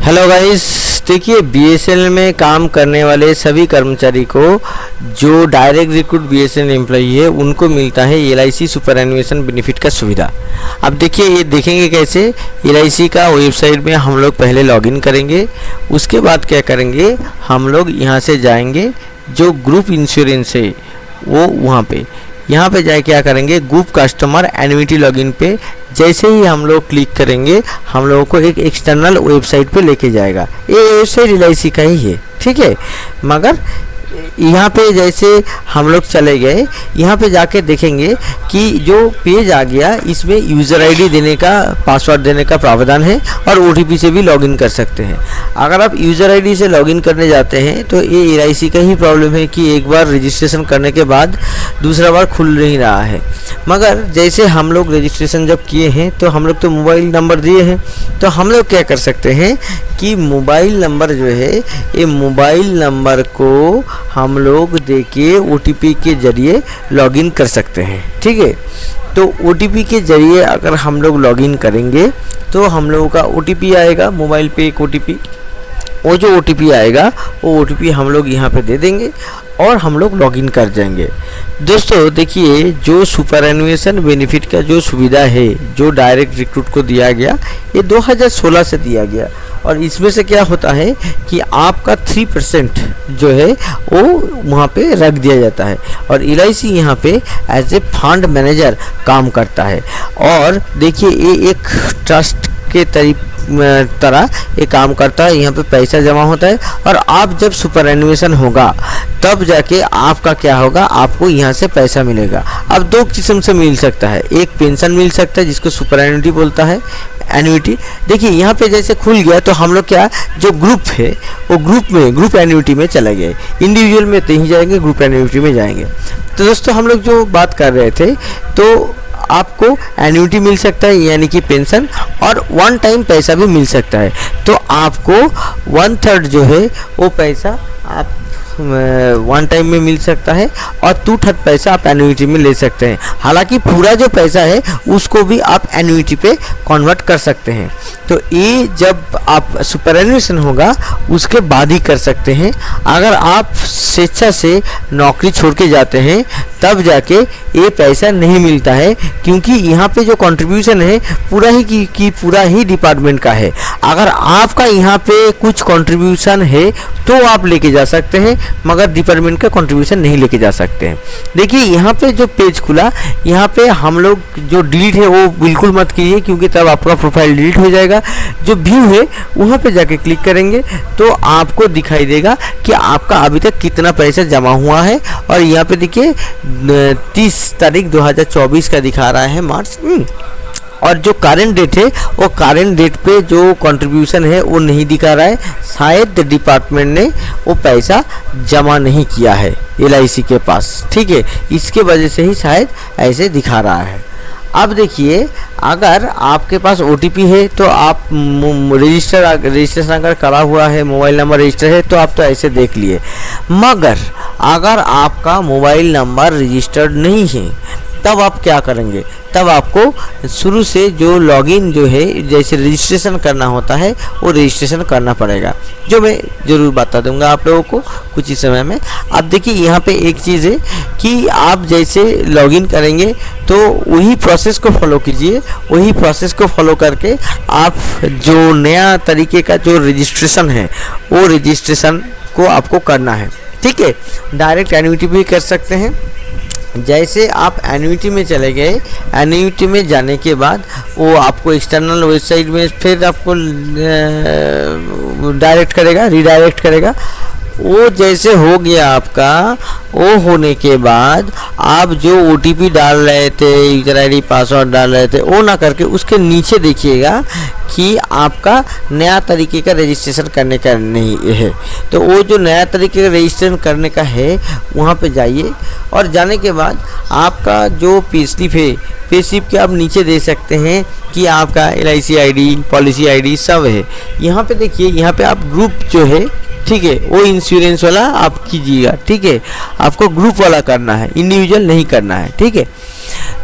Hello guys, देखिए BSNL में काम करने वाले सभी कर्मचारी को जो डायरेक्ट रिक्रूट बीएसएनएल एम्प्लॉई है उनको मिलता है एलआईसी सुपर एनुएशन बेनिफिट का सुविधा। अब देखिए ये देखेंगे कैसे। एलआईसी का वेबसाइट में हम लोग पहले लॉगिन करेंगे, उसके बाद क्या करेंगे, हम लोग यहाँ से जाएंगे, जो ग्रुप इंश्योरेंस है वो यहाँ पे जाए क्या करेंगे, ग्रुप कस्टमर एन्युटी लॉगिन पे जैसे ही हम लोग क्लिक करेंगे हम लोगों को एक एक्सटर्नल वेबसाइट पे लेके जाएगा। ये वेबसाइट एलआईसी का ही है, ठीक है। मगर यहाँ पे जैसे हम लोग चले गए, यहाँ पे जाके देखेंगे कि जो पेज आ गया इसमें यूज़र आईडी देने का, पासवर्ड देने का प्रावधान है और ओटीपी से भी लॉगिन कर सकते हैं। अगर आप यूज़र आईडी से लॉगिन करने जाते हैं तो ये एलआईसी का ही प्रॉब्लम है कि एक बार रजिस्ट्रेशन करने के बाद दूसरा बार खुल नहीं रहा है। मगर जैसे हम लोग रजिस्ट्रेशन जब किए हैं तो हम लोग तो मोबाइल नंबर दिए हैं, तो हम लोग क्या कर सकते हैं कि मोबाइल नंबर जो है, ये मोबाइल नंबर को हम लोग देके ओटीपी के ज़रिए लॉगिन कर सकते हैं, ठीक है। तो ओटीपी के ज़रिए अगर हम लोग लॉगिन करेंगे तो हम लोगों का ओटीपी आएगा मोबाइल पे, एक ओटीपी। वो जो ओटीपी आएगा वो ओटीपी हम लोग यहाँ पे दे देंगे और हम लोग लॉगिन कर जाएंगे। दोस्तों देखिए, जो सुपर एनुएशन बेनिफिट का जो सुविधा है, जो डायरेक्ट रिक्रूट को दिया गया, ये 2016 से दिया गया और इसमें से क्या होता है कि आपका 3% जो है वो वहाँ पे रख दिया जाता है और एलआईसी यहाँ पे एज ए फंड मैनेजर काम करता है। और देखिए ये एक ट्रस्ट के तरह ये काम करता है। यहाँ पे पैसा जमा होता है और आप जब सुपर एनुएशन होगा तब जाके आपका क्या होगा, आपको यहाँ से पैसा मिलेगा। अब दो किस्म से मिल सकता है, एक पेंशन मिल सकता है जिसको सुपर एन्युटी बोलता है, एन्युटी। देखिए यहाँ पे जैसे खुल गया तो हम लोग क्या, जो ग्रुप है वो ग्रुप एन्युटी में चले गए, इंडिविजुअल में नहीं जाएंगे, ग्रुप एन्युटी में जाएंगे। तो दोस्तों हम लोग जो बात कर रहे थे, तो आपको एन्युटी मिल सकता है यानी कि पेंशन, और वन टाइम पैसा भी मिल सकता है। तो आपको 1/3 जो है वो पैसा आप वन टाइम में मिल सकता है और 2/3 पैसा आप एन्युटी में ले सकते हैं। हालांकि पूरा जो पैसा है उसको भी आप एन्युटी पे कन्वर्ट कर सकते हैं। तो ये जब आप सुपर एनुएशन होगा उसके बाद ही कर सकते हैं। अगर आप स्वेच्छा से नौकरी छोड़ के जाते हैं तब जाके ये पैसा नहीं मिलता है, क्योंकि यहाँ पे जो कंट्रीब्यूशन है पूरा ही पूरा ही डिपार्टमेंट का है। अगर आपका यहाँ पे कुछ कंट्रीब्यूशन है तो आप लेके जा सकते हैं, मगर डिपार्टमेंट का कंट्रीब्यूशन नहीं लेके जा सकते हैं। देखिए यहाँ पे जो पेज खुला, यहाँ पे हम लोग जो डिलीट है वो बिल्कुल मत कीजिए, क्योंकि तब आपका प्रोफाइल डिलीट हो जाएगा। जो व्यू है वहाँ पे जाके क्लिक करेंगे तो आपको दिखाई देगा कि आपका अभी तक कितना पैसा जमा हुआ है। और यहाँ पे देखिए 30 तारीख 2024 का दिखा रहा है, मार्च। और जो करेंट डेट है वो करेंट डेट पे जो कंट्रीब्यूशन है वो नहीं दिखा रहा है, शायद डिपार्टमेंट ने वो पैसा जमा नहीं किया है एलआईसी के पास, ठीक है। इसके वजह से ही शायद ऐसे दिखा रहा है। अब देखिए, अगर आपके पास ओटीपी है तो आप रजिस्ट्रेशन अगर करा हुआ है, मोबाइल नंबर रजिस्टर है, तो आप तो ऐसे देख लिए। मगर अगर आपका मोबाइल नंबर रजिस्टर्ड नहीं है तब आप क्या करेंगे, तब आपको शुरू से जो लॉगिन जो है, जैसे रजिस्ट्रेशन करना होता है वो रजिस्ट्रेशन करना पड़ेगा, जो मैं ज़रूर बता दूंगा आप लोगों को कुछ ही समय में। अब देखिए यहाँ पे एक चीज़ है कि आप जैसे लॉगिन करेंगे तो वही प्रोसेस को फॉलो कीजिए। वही प्रोसेस को फॉलो करके आप जो नया तरीके का जो रजिस्ट्रेशन है वो रजिस्ट्रेशन को आपको करना है, ठीक है। डायरेक्ट एन्युटी भी कर सकते हैं। जैसे आप एन्युटी में चले गए, एन्युटी में जाने के बाद वो आपको एक्सटर्नल वेबसाइट में फिर आपको डायरेक्ट करेगा, रीडायरेक्ट करेगा। वो जैसे हो गया आपका, वो होने के बाद आप जो ओटीपी डाल रहे थे, यूजर आईडी पासवर्ड डाल रहे थे, वो ना करके उसके नीचे देखिएगा कि आपका नया तरीके का रजिस्ट्रेशन करने का नहीं है। तो वो जो नया तरीके का रजिस्ट्रेशन करने का है वहाँ पे जाइए, और जाने के बाद आपका जो पे स्लिप है, पे स्लिप के आप नीचे दे सकते हैं कि आपका एलआईसी आईडी, पॉलिसी आईडी सब है। यहाँ पे देखिए, यहाँ पे आप ग्रुप जो है, ठीक है, वो इंश्योरेंस वाला आप कीजिएगा, ठीक है। आपको ग्रुप वाला करना है, इंडिविजुअल नहीं करना है, ठीक है।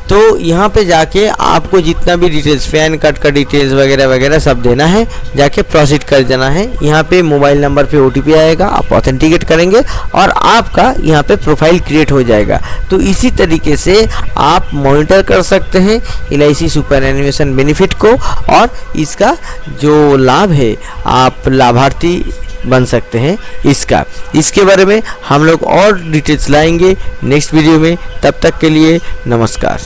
तो यहाँ पे जाके आपको जितना भी डिटेल्स, पैन कार्ड का डिटेल्स वगैरह वगैरह सब देना है, जाके प्रोसीड कर देना है। यहाँ पे मोबाइल नंबर पे OTP आएगा, आप ऑथेंटिकेट करेंगे और आपका यहाँ पे प्रोफाइल क्रिएट हो जाएगा। तो इसी तरीके से आप मॉनिटर कर सकते हैं LIC सुपरएन्युएशन बेनिफिट को, और इसका जो लाभ है आप लाभार्थी बन सकते हैं इसके बारे में हम लोग और डिटेल्स लाएंगे नेक्स्ट वीडियो में। तब तक के लिए नमस्कार।